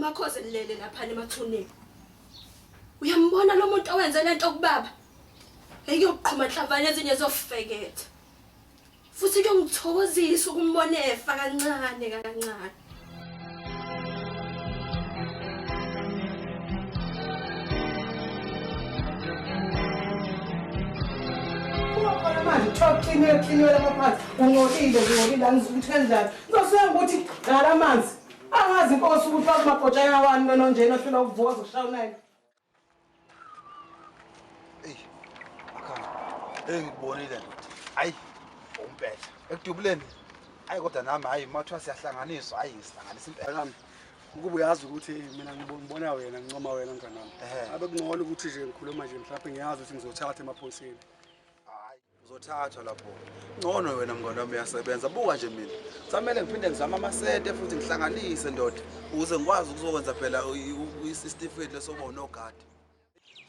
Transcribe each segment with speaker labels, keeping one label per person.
Speaker 1: uMakhosi lele lapha emathuneni. Uyambona lo muntu owenze lento kubaba? Eyoqhuma enhlavane ezinye zofeketha. Futhi kuyongithokozisa ukumbona efa kancane kancane.
Speaker 2: Clean amaphansi ungcolile angizukuthi kanjani ngizoseka ukuthi ngala amanzi angazi inkosi ukuthi bakumabhotshana wani nona njena afuna ukuvuka zokushawunela
Speaker 3: akhanga ngikubonile hayi umpetha ekudubuleni hayi kodwa nami hayi mathiwa siyahlanganiswa hayi sihlanganisa impela
Speaker 4: nami ukuba uyazi ukuthi mina ngibona wena ngincoma wena nganami abe kungcono ukuthi nje ngikhuluma nje mhlawumbe ngiyazi ukuthi ngizothatha emaphoyiseni
Speaker 3: uzothathwa lapho ngcono wena mngane wami uyasebenza buka nje mina kusamele ngiphinde ngizama amasente futhi ngihlanganise ndoda ukuze ngikwazi ukuzokwenza phela isitifiketi lesoba unogadi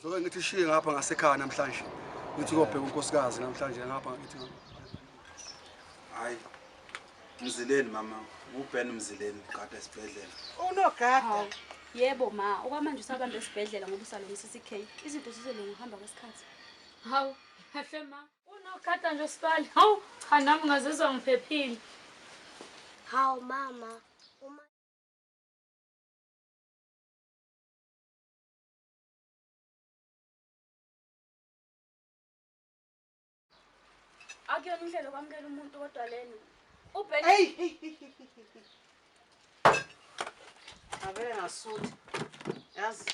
Speaker 4: zoke ngithi shiye ngapha ngasekhaya namhlanje ngithi ukobheka unkosikazi namhlanje ngapha ngithi
Speaker 3: hayi Mzileni mama uBen Mzileni gada esibhedlela
Speaker 2: unogada
Speaker 5: yebo ma okwamanje usabamba esibhedlela ngoba usalungisa iCK izinto zizelunga uhamba kwesikhathi
Speaker 6: hawu kahle ma unogada nje sibali hawu cha nami ngazizwa ngiphephile
Speaker 7: hawu mama uma
Speaker 5: akuyona indlela okwamukela umuntu kodwa lena uBen
Speaker 2: avele ngasuthi yazi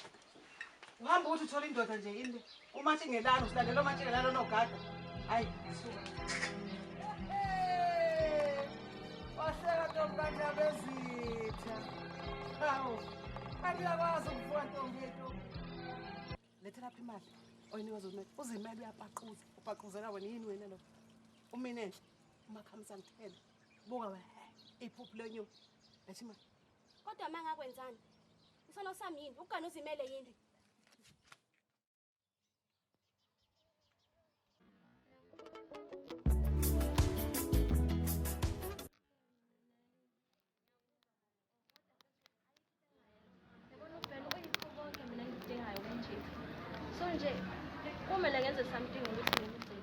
Speaker 2: uhamba ukuthi uthola indoda nje yini umathi ngelano usilandela umathi ngelano nogada hayi suka wahleka ntombazane abezitha hawu andiyakwazi ukuvuka ntombi yethu lethela apha imali oyinikezwe uzimele uyapaquza upaquzela wena yini wena lo uminenhle umakhamisa ngithela buka wena iphuphu lenyu lethi imali
Speaker 7: kodwa mangakwenzani isona sami yini ukugana uzimele yini
Speaker 5: so nje kumele ngenze something ukuthi ngikugcine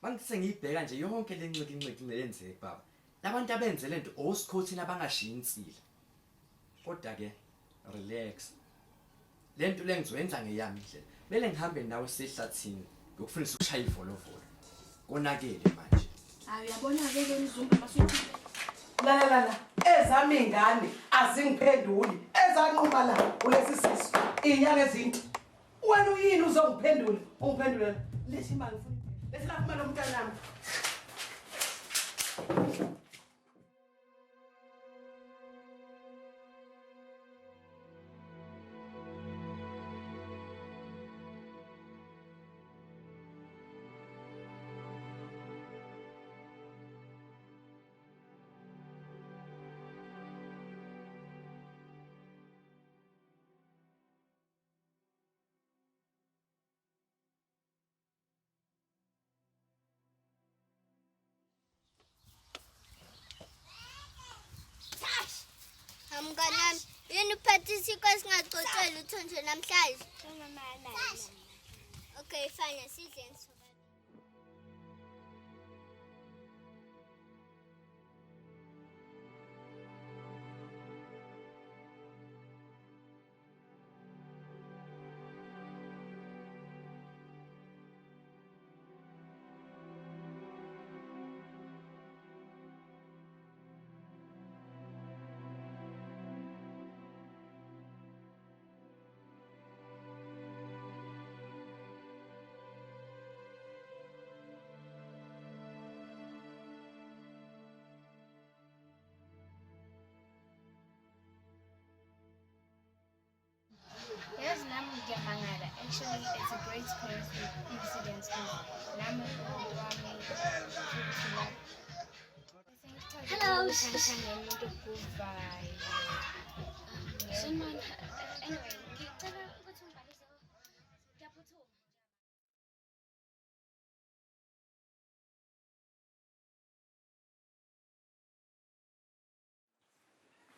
Speaker 8: Mangise ngiyibheka nje yonke lenciki lenzeke baba. Labantu abenze lento osikhothini abangashiya insila. Kodwa ke relax. Lento lengizoyenza ngeyami indlela. Bele ngihambe nawe sehlathini ngokufundisa ukushaya ivolovolo. Konakele manje.
Speaker 5: hayi uyabona ke le mzumba masuthi
Speaker 2: la ezami ingane azingiphenduli ezanquma la kulesi sisu inyanga ezinto wena uyini uzongiphendula ungiphendule lethi imali ngifuna lethi la kumele umntwana nami
Speaker 7: Mnganami yini uphethe isikho singacocela uthonje namhlanje okay fine sidle ngisoba
Speaker 9: Here's Namgiyamangala. Actually, it's a great coincidence.
Speaker 7: uthanda umuntu okuvayo. Anyway, ngicela ukuthi ungibhalise. Ngiyaphuthuma.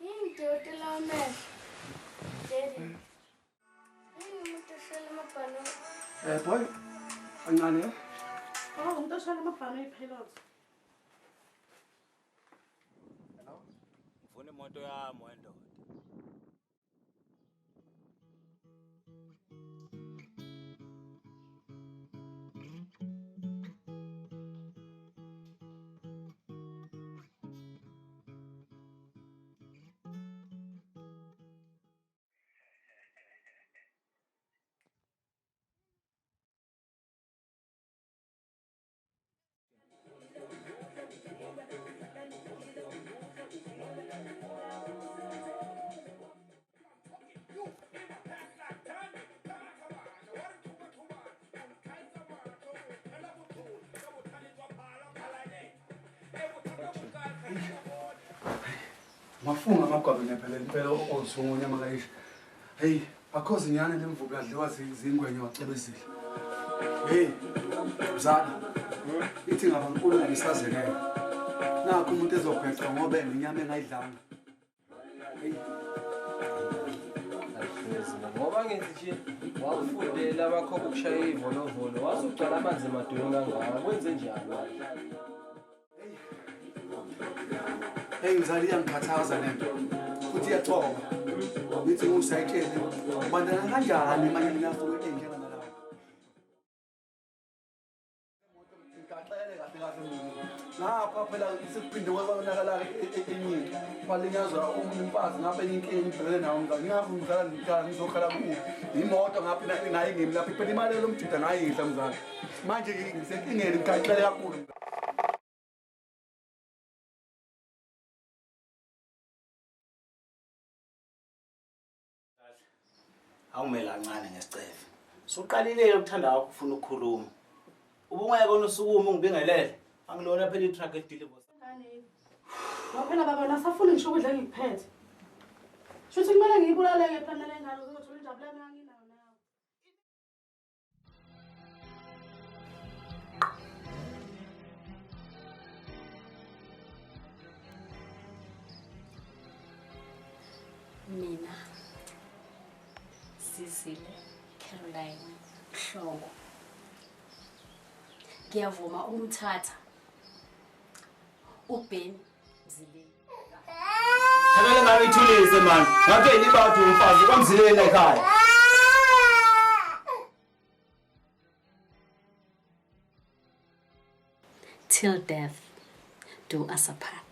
Speaker 7: Ngidoti la mehlo. Daddy. Umuntu oshela amabhano.
Speaker 4: Boy, kancane.
Speaker 5: Oh, umuntu oshaya amabhano ipilot.
Speaker 9: Ngifuna imoto yami wendoda.
Speaker 4: Mafunga amagwabo phela impela ozungu nyama kayisho. Hey, akho zinyane lemvubu yadliwa zingwenye wacebezile. Hey, mzala. Ithi ngaba nkulu ngisazeleke. Nakho umuntu ezobheca ngoba inyama engayidlanga. Hey.
Speaker 10: Ngoba ngithi nje wakufundela abakhokho ukushaya ivolovolo wazugcwala amanzi emadweni kangaka kwenze njani?
Speaker 4: Hey mzali iyangikhathaza lento. Futhi iyathoba. Ngithi ngusayitshele ubandana kanjani manje nginasuke endlela nalawo. Ngicacele kahle kahle mina. Ngapha phela sikuphinde kwabonakala enyini. Kwalinyazwa umfazi ngapha inkinga ngibhekene nawo ngani ngapha ngizala ngicala ngizokhala kuyo. Imoto ngapha nayi ngimi lapha iphela imali lomjida ngayidla mzali. Manje ngisenkingeni ngicacele kakhulu.
Speaker 9: Awumela kancane ngesicelo. Suqalile ukuthanda wakho ufuna ukukhuluma. Ubungeke onosukuma ungibingelele. Angilona phela i-truck edeliver.
Speaker 5: Ngophela baba nasafuna ngisho ukudla ngikuphethe. Shuthi kumele ngiyibulale ngephana lengane uzothola injabulo yami nginayo nawe.
Speaker 11: Mina Sizile Caroline Hlongo ngiyavuma ukumthatha uBen Mzileni.
Speaker 10: Themele ngabe ithulise man. Ngabe libathu umfazi kwamzileni ekhaya.
Speaker 11: Till death do us apart.